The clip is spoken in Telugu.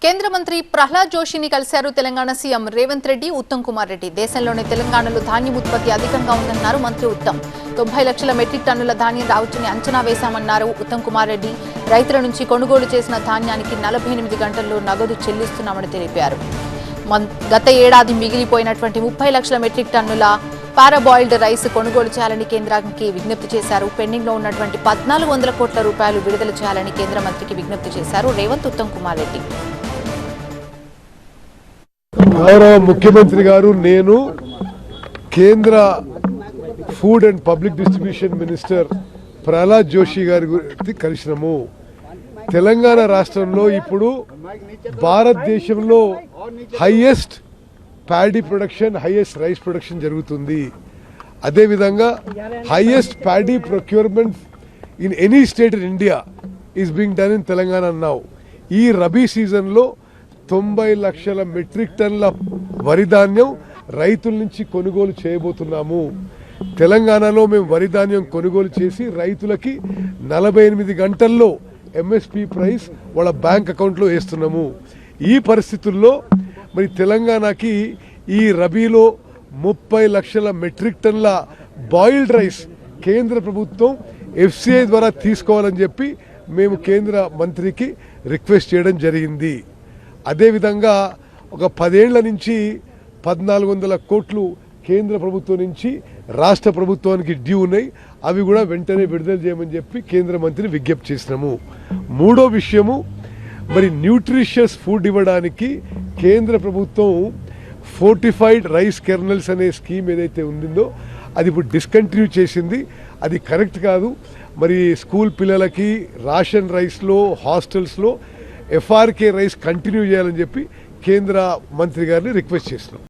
కేంద్ర మంత్రి ప్రహ్లాద్ జోషిని కలిశారు తెలంగాణ సీఎం రేవంత్ రెడ్డి, ఉత్తమ్ కుమార్ రెడ్డి. దేశంలోనే తెలంగాణలో ధాన్యం ఉత్పత్తి అధికంగా ఉందన్నారు మంత్రి ఉత్తమ్. 90 లక్షల మెట్రిక్ టన్నుల ధాన్యం రావచ్చని అంచనా వేశామన్నారు ఉత్తమ్ కుమార్ రెడ్డి. రైతుల నుంచి కొనుగోలు చేసిన ధాన్యానికి 48 గంటల్లో నగదు చెల్లిస్తున్నామని తెలిపారు. గత ఏడాది మిగిలిపోయినటువంటి 30 లక్షల మెట్రిక్ టన్నుల పారాబాయిల్డ్ రైస్ కొనుగోలు చేయాలని కేంద్రానికి విజ్ఞప్తి చేశారు. పెండింగ్ లో ఉన్నటువంటి 1400 కోట్ల రూపాయలు విడుదల చేయాలని కేంద్ర మంత్రికి విజ్ఞప్తి చేశారు రేవంత్, ఉత్తమ్ కుమార్ రెడ్డి. గౌరవ ముఖ్యమంత్రి గారు, నేను కేంద్ర food and public distribution minister Prahlad Joshi గారి గురించి కలిసినాము. తెలంగాణ రాష్ట్రంలో ఇప్పుడు భారతదేశంలో highest paddy production, highest rice production జరుగుతుంది. అదేవిధంగా highest paddy procurement in any state in India is being done in Telangana now. ఈ రబీ సీజన్లో 90 లక్షల మెట్రిక్ టన్నుల వరి ధాన్యం రైతుల నుంచి కొనుగోలు చేయబోతున్నాము. తెలంగాణలో మేము వరి ధాన్యం కొనుగోలు చేసి రైతులకి 48 గంటల్లో ఎంఎస్పి ప్రైస్ వాళ్ళ బ్యాంక్ అకౌంట్లో వేస్తున్నాము. ఈ పరిస్థితుల్లో మరి తెలంగాణకి ఈ రబీలో 30 లక్షల మెట్రిక్ టన్నుల బాయిల్డ్ రైస్ కేంద్ర ప్రభుత్వం ఎఫ్సిఐ ద్వారా తీసుకోవాలని చెప్పి మేము కేంద్ర మంత్రికి రిక్వెస్ట్ చేయడం జరిగింది. అదేవిధంగా ఒక 10 ఏళ్ల నుంచి 1400 కోట్లు కేంద్ర ప్రభుత్వం నుంచి రాష్ట్ర ప్రభుత్వానికి డ్యూ ఉన్నాయి. అవి కూడా వెంటనే విడుదల చేయమని చెప్పి కేంద్ర మంత్రిని విజ్ఞప్తి చేసినాము. మూడో విషయము, మరి న్యూట్రిషియస్ ఫుడ్ ఇవ్వడానికి కేంద్ర ప్రభుత్వం ఫోర్టిఫైడ్ రైస్ కెర్నల్స్ అనే స్కీమ్ ఏదైతే ఉండిందో అది ఇప్పుడు డిస్కంటిన్యూ చేసింది. అది కరెక్ట్ కాదు. మరి స్కూల్ పిల్లలకి రేషన్ రైస్లో, హాస్టల్స్లో ఎఫ్ఆర్కే రైస్ కంటిన్యూ చేయాలని చెప్పి కేంద్ర మంత్రి గారిని రిక్వెస్ట్ చేస్తున్నాం.